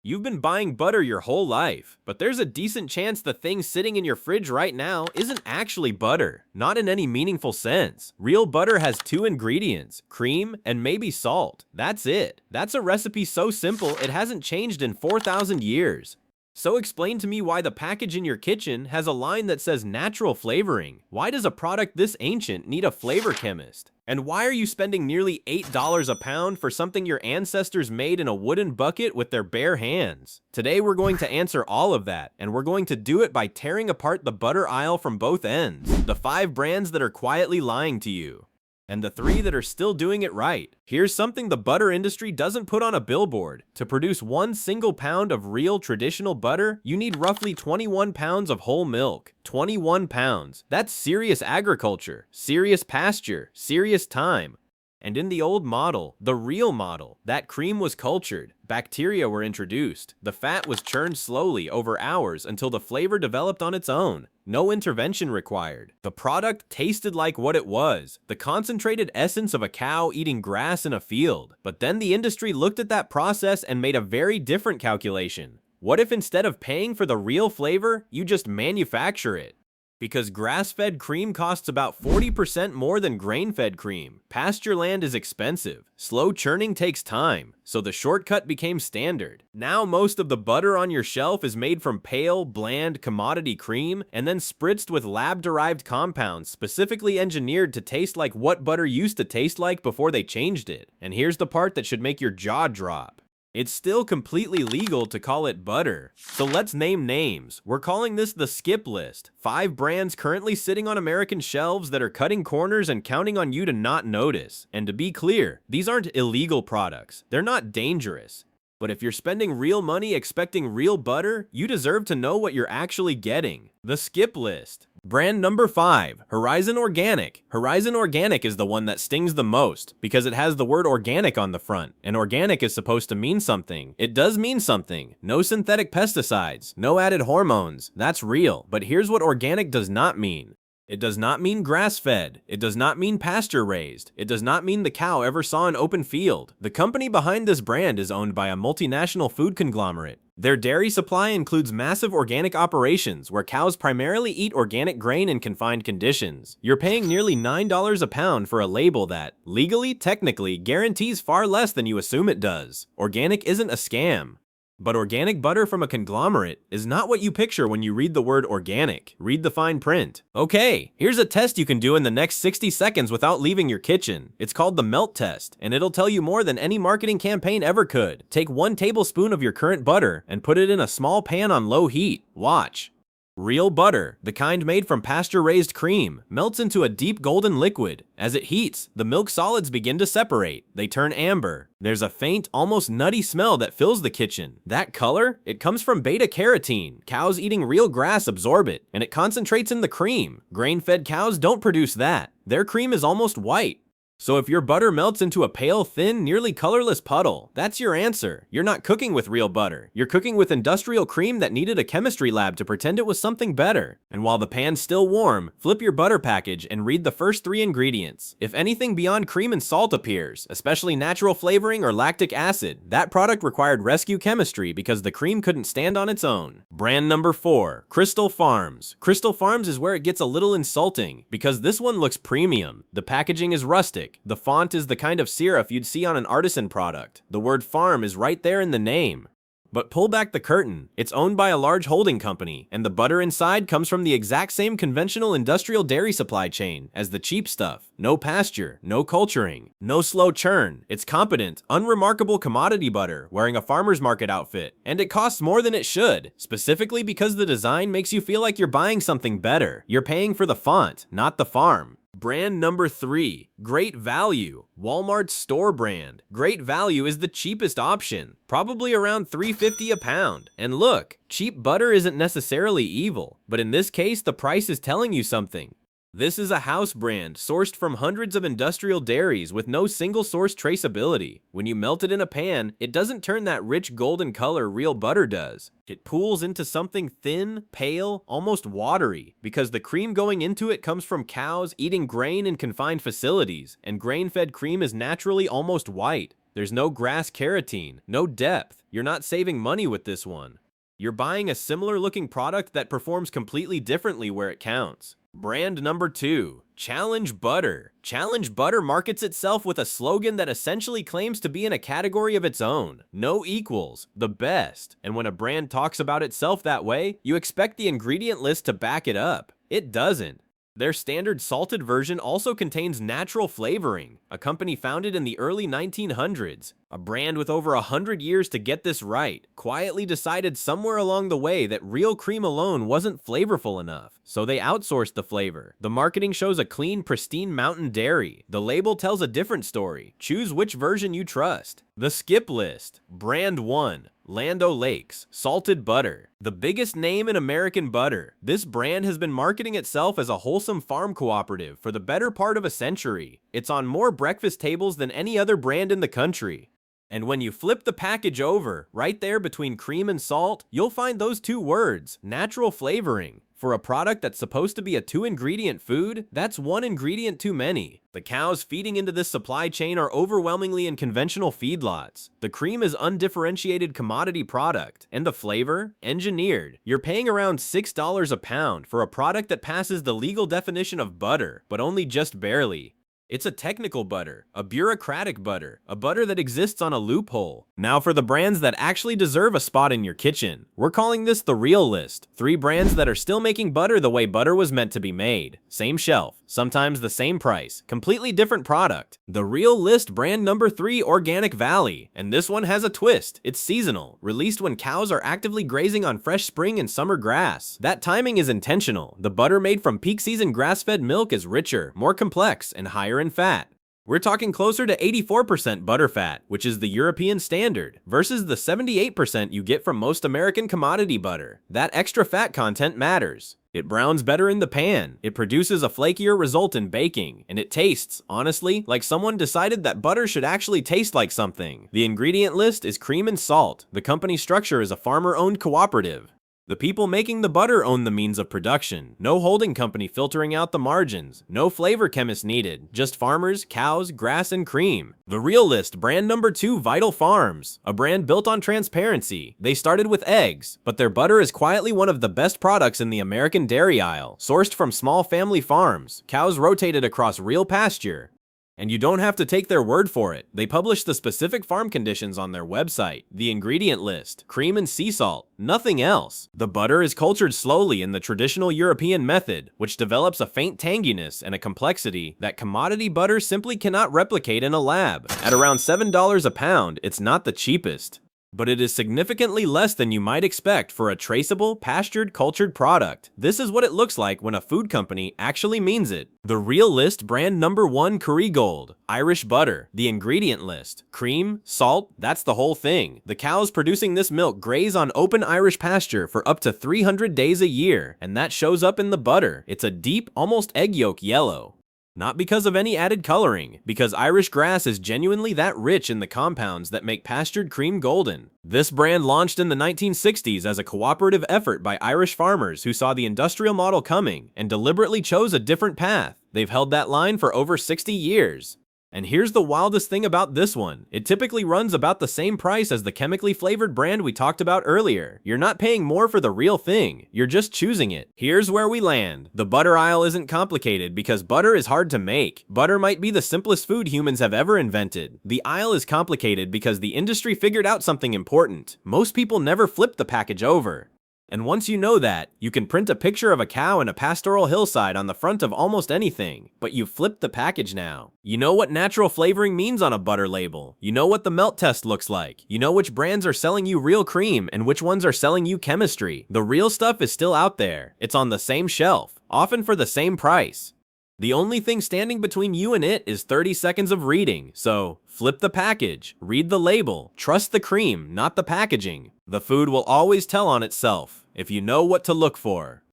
You've been buying butter your whole life, but there's a decent chance the thing sitting in your fridge right now isn't actually butter. Not in any meaningful sense. Real butter has two ingredients, cream and maybe salt. That's it. That's a recipe so simple it hasn't changed in 4,000 years. So explain to me why the package in your kitchen has a line that says natural flavoring. Why does a product this ancient need a flavor chemist? And why are you spending nearly $8 a pound for something your ancestors made in a wooden bucket with their bare hands? Today we're going to answer all of that, and we're going to do it by tearing apart the butter aisle from both ends. The 5 brands that are quietly lying to you, and the 3 that are still doing it right. Here's something the butter industry doesn't put on a billboard. To produce 1 single pound of real traditional butter, you need roughly 21 pounds of whole milk. 21 pounds. That's serious agriculture, serious pasture, serious time. And in the old model, the real model, that cream was cultured, bacteria were introduced, the fat was churned slowly over hours until the flavor developed on its own. No intervention required. The product tasted like what it was, the concentrated essence of a cow eating grass in a field. But then the industry looked at that process and made a very different calculation. What if instead of paying for the real flavor, you just manufacture it? Because grass-fed cream costs about 40% more than grain-fed cream. Pasture land is expensive. Slow churning takes time, so the shortcut became standard. Now most of the butter on your shelf is made from pale, bland, commodity cream, and then spritzed with lab-derived compounds specifically engineered to taste like what butter used to taste like before they changed it. And here's the part that should make your jaw drop. It's still completely legal to call it butter. So let's name names. We're calling this the skip list. 5 brands currently sitting on American shelves that are cutting corners and counting on you to not notice. And to be clear, these aren't illegal products. They're not dangerous. But if you're spending real money expecting real butter, you deserve to know what you're actually getting. The skip list. Brand number 5, Horizon Organic. Horizon Organic is the one that stings the most because it has the word organic on the front, and organic is supposed to mean something. It does mean something. No synthetic pesticides, no added hormones. That's real. But here's what organic does not mean. It does not mean grass-fed. It does not mean pasture-raised. It does not mean the cow ever saw an open field. The company behind this brand is owned by a multinational food conglomerate. Their dairy supply includes massive organic operations where cows primarily eat organic grain in confined conditions. You're paying nearly $9 a pound for a label that, legally, technically, guarantees far less than you assume it does. Organic isn't a scam. But organic butter from a conglomerate is not what you picture when you read the word organic. Read the fine print. Okay, here's a test you can do in the next 60 seconds without leaving your kitchen. It's called the melt test, and it'll tell you more than any marketing campaign ever could. Take 1 tablespoon of your current butter and put it in a small pan on low heat. Watch. Real butter, the kind made from pasture-raised cream, melts into a deep golden liquid. As it heats, the milk solids begin to separate. They turn amber. There's a faint, almost nutty smell that fills the kitchen. That color? It comes from beta-carotene. Cows eating real grass absorb it, and it concentrates in the cream. Grain-fed cows don't produce that. Their cream is almost white. So if your butter melts into a pale, thin, nearly colorless puddle, that's your answer. You're not cooking with real butter. You're cooking with industrial cream that needed a chemistry lab to pretend it was something better. And while the pan's still warm, flip your butter package and read the first 3 ingredients. If anything beyond cream and salt appears, especially natural flavoring or lactic acid, that product required rescue chemistry because the cream couldn't stand on its own. Brand number 4, Crystal Farms. Crystal Farms is where it gets a little insulting because this one looks premium. The packaging is rustic. The font is the kind of serif you'd see on an artisan product. The word farm is right there in the name. But pull back the curtain. It's owned by a large holding company, and the butter inside comes from the exact same conventional industrial dairy supply chain as the cheap stuff. No pasture, no culturing, no slow churn. It's competent, unremarkable commodity butter wearing a farmer's market outfit, and it costs more than it should, specifically because the design makes you feel like you're buying something better. You're paying for the font, not the farm. Brand number 3, Great Value. Walmart's store brand. Great Value is the cheapest option, probably around $3.50 a pound. And look, cheap butter isn't necessarily evil, but in this case the price is telling you something. This is a house brand sourced from hundreds of industrial dairies with no single source traceability. When you melt it in a pan, it doesn't turn that rich golden color real butter does. It pools into something thin, pale, almost watery, because the cream going into it comes from cows eating grain in confined facilities, and grain-fed cream is naturally almost white. There's no grass keratin, no depth. You're not saving money with this one. You're buying a similar looking product that performs completely differently where it counts. Brand number 2, Challenge Butter. Challenge Butter markets itself with a slogan that essentially claims to be in a category of its own. No equals, the best. And when a brand talks about itself that way, you expect the ingredient list to back it up. It doesn't. Their standard salted version also contains natural flavoring, a company founded in the early 1900s. A brand with over 100 years to get this right, quietly decided somewhere along the way that real cream alone wasn't flavorful enough, so they outsourced the flavor. The marketing shows a clean, pristine mountain dairy. The label tells a different story. Choose which version you trust. The skip list. Brand 1. Land O'Lakes Salted Butter. The biggest name in American butter, this brand has been marketing itself as a wholesome farm cooperative for the better part of a century. It's on more breakfast tables than any other brand in the country. And when you flip the package over, right there between cream and salt, you'll find those two words, natural flavoring. For a product that's supposed to be a 2-ingredient food, that's 1 ingredient too many. The cows feeding into this supply chain are overwhelmingly in conventional feedlots. The cream is undifferentiated commodity product, and the flavor, engineered. You're paying around $6 a pound for a product that passes the legal definition of butter, but only just barely. It's a technical butter, a bureaucratic butter, a butter that exists on a loophole. Now for the brands that actually deserve a spot in your kitchen. We're calling this the real list. 3 brands that are still making butter the way butter was meant to be made. Same shelf, sometimes the same price, completely different product. The real list brand number 3, Organic Valley. And this one has a twist. It's seasonal, released when cows are actively grazing on fresh spring and summer grass. That timing is intentional. The butter made from peak season grass-fed milk is richer, more complex, and higher in fat. We're talking closer to 84% butterfat, which is the European standard, versus the 78% you get from most American commodity butter. That extra fat content matters. It browns better in the pan, it produces a flakier result in baking, and it tastes, honestly, like someone decided that butter should actually taste like something. The ingredient list is cream and salt. The company structure is a farmer-owned cooperative. The people making the butter own the means of production. No holding company filtering out the margins. No flavor chemists needed. Just farmers, cows, grass, and cream. The real list, brand number 2, Vital Farms. A brand built on transparency. They started with eggs, but their butter is quietly one of the best products in the American dairy aisle. Sourced from small family farms. Cows rotated across real pasture. And you don't have to take their word for it. They publish the specific farm conditions on their website, the ingredient list, cream and sea salt, nothing else. The butter is cultured slowly in the traditional European method, which develops a faint tanginess and a complexity that commodity butter simply cannot replicate in a lab. At around $7 a pound, it's not the cheapest, but it is significantly less than you might expect for a traceable, pastured, cultured product. This is what it looks like when a food company actually means it. The real list, brand number 1, Kerrygold. Irish butter. The ingredient list. Cream, salt, that's the whole thing. The cows producing this milk graze on open Irish pasture for up to 300 days a year, and that shows up in the butter. It's a deep, almost egg yolk yellow. Not because of any added coloring, because Irish grass is genuinely that rich in the compounds that make pastured cream golden. This brand launched in the 1960s as a cooperative effort by Irish farmers who saw the industrial model coming and deliberately chose a different path. They've held that line for over 60 years. And here's the wildest thing about this one. It typically runs about the same price as the chemically flavored brand we talked about earlier. You're not paying more for the real thing. You're just choosing it. Here's where we land. The butter aisle isn't complicated because butter is hard to make. Butter might be the simplest food humans have ever invented. The aisle is complicated because the industry figured out something important. Most people never flip the package over. And once you know that, you can print a picture of a cow in a pastoral hillside on the front of almost anything, but you've flipped the package now. You know what natural flavoring means on a butter label. You know what the melt test looks like. You know which brands are selling you real cream and which ones are selling you chemistry. The real stuff is still out there. It's on the same shelf, often for the same price. The only thing standing between you and it is 30 seconds of reading, so flip the package, read the label, trust the cream, not the packaging. The food will always tell on itself if you know what to look for.